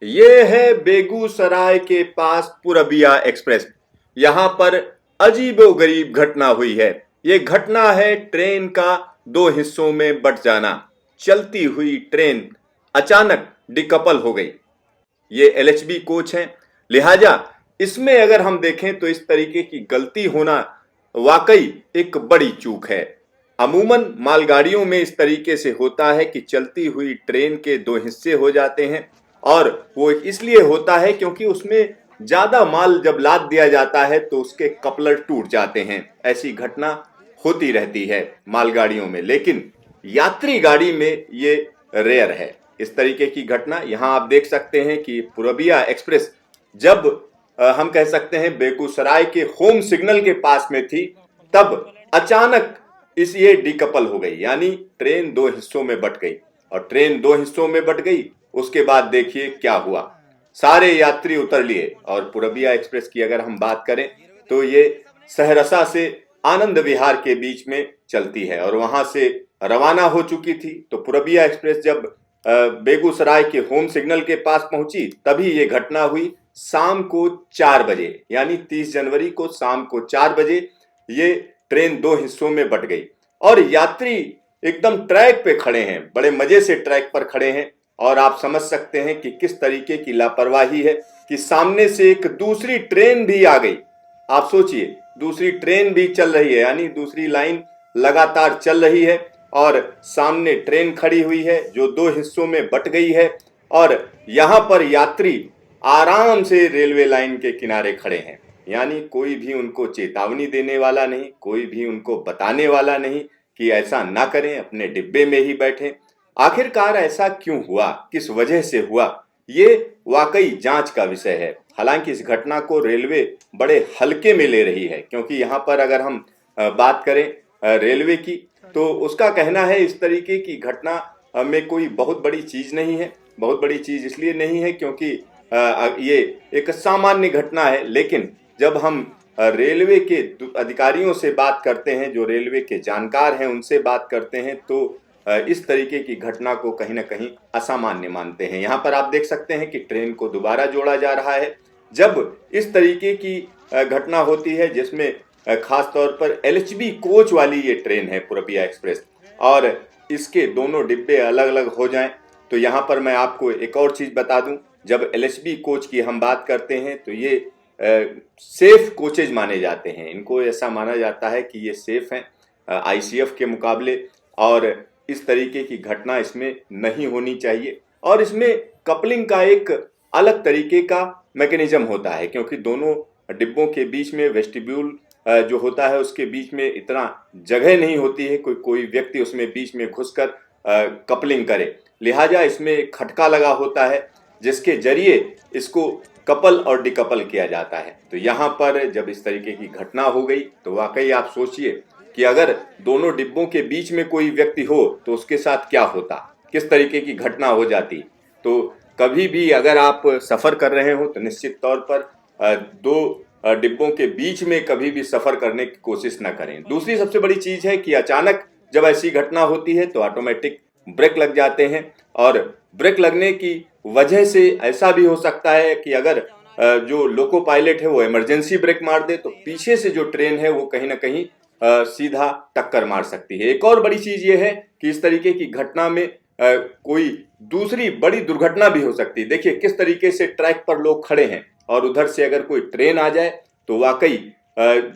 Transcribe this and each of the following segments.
ये है बेगूसराय के पास पूरबिया एक्सप्रेस। यहां पर अजीबोगरीब घटना हुई है। ये घटना है ट्रेन का दो हिस्सों में बंट जाना। चलती हुई ट्रेन अचानक डिकपल हो गई। ये एलएचबी कोच है, लिहाजा इसमें अगर हम देखें तो इस तरीके की गलती होना वाकई एक बड़ी चूक है। अमूमन मालगाड़ियों में इस तरीके से होता है कि चलती हुई ट्रेन के दो हिस्से हो जाते हैं, और वो इसलिए होता है क्योंकि उसमें ज्यादा माल जब लाद दिया जाता है तो उसके कपलर टूट जाते हैं। ऐसी घटना होती रहती है मालगाड़ियों में, लेकिन यात्री गाड़ी में ये रेयर है इस तरीके की घटना। यहां आप देख सकते हैं कि पूरबिया एक्सप्रेस जब हम कह सकते हैं बेगूसराय के होम सिग्नल के पास में थी, तब अचानक इस ये डिकपल हो गई, यानी ट्रेन दो हिस्सों में बट गई। और ट्रेन दो हिस्सों में बट गई, उसके बाद देखिए क्या हुआ। सारे यात्री उतर लिए। और पूरबिया एक्सप्रेस की अगर हम बात करें तो ये सहरसा से आनंद विहार के बीच में चलती है और वहां से रवाना हो चुकी थी। तो पूरबिया एक्सप्रेस जब बेगूसराय के होम सिग्नल के पास पहुंची तभी ये घटना हुई। शाम को 4 बजे, यानी 30 जनवरी को शाम को 4 बजे ये ट्रेन दो हिस्सों में बट गई। और यात्री एकदम ट्रैक पे खड़े हैं, बड़े मजे से ट्रैक पर खड़े हैं। और आप समझ सकते हैं कि किस तरीके की लापरवाही है कि सामने से एक दूसरी ट्रेन भी आ गई। आप सोचिए, दूसरी ट्रेन भी चल रही है, यानी दूसरी लाइन लगातार चल रही है और सामने ट्रेन खड़ी हुई है जो दो हिस्सों में बट गई है। और यहां पर यात्री आराम से रेलवे लाइन के किनारे खड़े हैं, यानी कोई भी उनको चेतावनी देने वाला नहीं, कोई भी उनको बताने वाला नहीं कि ऐसा ना करें, अपने डिब्बे में ही बैठें। आखिरकार ऐसा क्यों हुआ, किस वजह से हुआ, ये वाकई जांच का विषय है। हालांकि इस घटना को रेलवे बड़े हल्के में ले रही है, क्योंकि यहाँ पर अगर हम बात करें रेलवे की, तो उसका कहना है इस तरीके की घटना में कोई बहुत बड़ी चीज नहीं है। बहुत बड़ी चीज इसलिए नहीं है क्योंकि ये एक सामान्य घटना है। लेकिन जब हम रेलवे के अधिकारियों से बात करते हैं, जो रेलवे के जानकार हैं, उनसे बात करते हैं, तो इस तरीके की घटना को कहीं ना कहीं असामान्य मानते हैं। यहाँ पर आप देख सकते हैं कि ट्रेन को दोबारा जोड़ा जा रहा है। जब इस तरीके की घटना होती है जिसमें खास तौर पर एलएचबी कोच वाली ये ट्रेन है पूरबिया एक्सप्रेस, और इसके दोनों डिब्बे अलग अलग हो जाएं, तो यहाँ पर मैं आपको एक और चीज बता दूं। जब एलएचबी कोच की हम बात करते हैं तो ये सेफ कोचेज माने जाते हैं। इनको ऐसा माना जाता है कि ये सेफ हैं आईसीएफ के मुकाबले, और इस तरीके की घटना इसमें नहीं होनी चाहिए। और इसमें कपलिंग का एक अलग तरीके का मैकेनिज्म होता है, क्योंकि दोनों डिब्बों के बीच में वेस्टिब्यूल जो होता है उसके बीच में इतना जगह नहीं होती है कोई कोई व्यक्ति उसमें बीच में घुसकर कपलिंग करे। लिहाजा इसमें खटका लगा होता है जिसके जरिए इसको कपल और डिकपल किया जाता है। तो यहाँ पर जब इस तरीके की घटना हो गई तो वाकई आप सोचिए कि अगर दोनों डिब्बों के बीच में कोई व्यक्ति हो तो उसके साथ क्या होता, किस तरीके की घटना हो जाती। तो कभी भी अगर आप सफर कर रहे हो तो निश्चित तौर पर दो डिब्बों के बीच में कभी भी सफर करने की कोशिश ना करें। दूसरी सबसे बड़ी चीज है कि अचानक जब ऐसी घटना होती है तो ऑटोमेटिक ब्रेक लग जाते हैं, और ब्रेक लगने की वजह से ऐसा भी हो सकता है कि अगर जो लोको पायलट है वो इमरजेंसी ब्रेक मार दे तो पीछे से जो ट्रेन है वो कहीं ना कहीं सीधा टक्कर मार सकती है। एक और बड़ी चीज ये है कि इस तरीके की घटना में कोई दूसरी बड़ी दुर्घटना भी हो सकती है। देखिए किस तरीके से ट्रैक पर लोग खड़े हैं और उधर से अगर कोई ट्रेन आ जाए तो वाकई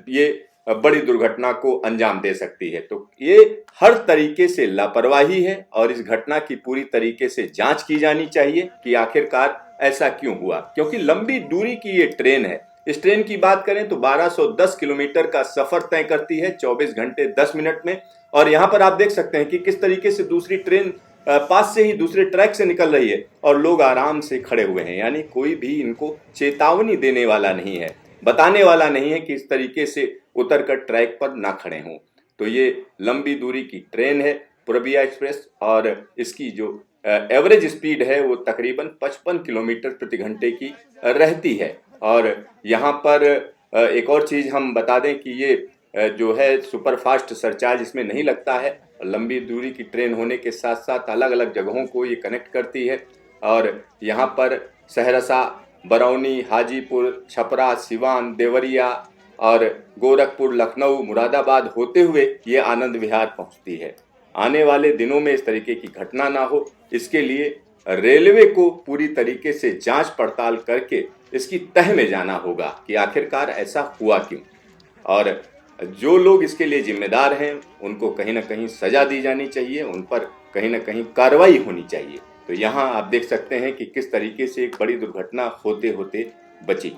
ये बड़ी दुर्घटना को अंजाम दे सकती है। तो ये हर तरीके से लापरवाही है और इस घटना की पूरी तरीके से जांच की जानी चाहिए कि आखिरकार ऐसा क्यों हुआ, क्योंकि लंबी दूरी की ये ट्रेन है। इस ट्रेन की बात करें तो 1210 किलोमीटर का सफर तय करती है 24 घंटे 10 मिनट में। और यहाँ पर आप देख सकते हैं कि किस तरीके से दूसरी ट्रेन पास से ही दूसरे ट्रैक से निकल रही है और लोग आराम से खड़े हुए हैं, यानी कोई भी इनको चेतावनी देने वाला नहीं है, बताने वाला नहीं है कि इस तरीके से उतरकर ट्रैक पर ना खड़े हों। तो ये लंबी दूरी की ट्रेन है पूरबिया एक्सप्रेस, और इसकी जो एवरेज स्पीड है वो तकरीबन 55 किलोमीटर प्रति घंटे की रहती है। और यहाँ पर एक और चीज हम बता दें कि ये जो है सुपर फास्ट सरचार्ज इसमें नहीं लगता है। लंबी दूरी की ट्रेन होने के साथ साथ अलग अलग जगहों को ये कनेक्ट करती है। और यहाँ पर सहरसा, बरौनी, हाजीपुर, छपरा, सिवान, देवरिया और गोरखपुर, लखनऊ, मुरादाबाद होते हुए ये आनंद विहार पहुंचती है। आने वाले दिनों में इस तरीके की घटना ना हो, इसके लिए रेलवे को पूरी तरीके से जांच पड़ताल करके इसकी तह में जाना होगा कि आखिरकार ऐसा हुआ क्यों, और जो लोग इसके लिए जिम्मेदार हैं उनको कहीं ना कहीं सजा दी जानी चाहिए, उन पर कहीं ना कहीं कार्रवाई होनी चाहिए। तो यहाँ आप देख सकते हैं कि किस तरीके से एक बड़ी दुर्घटना होते होते बची।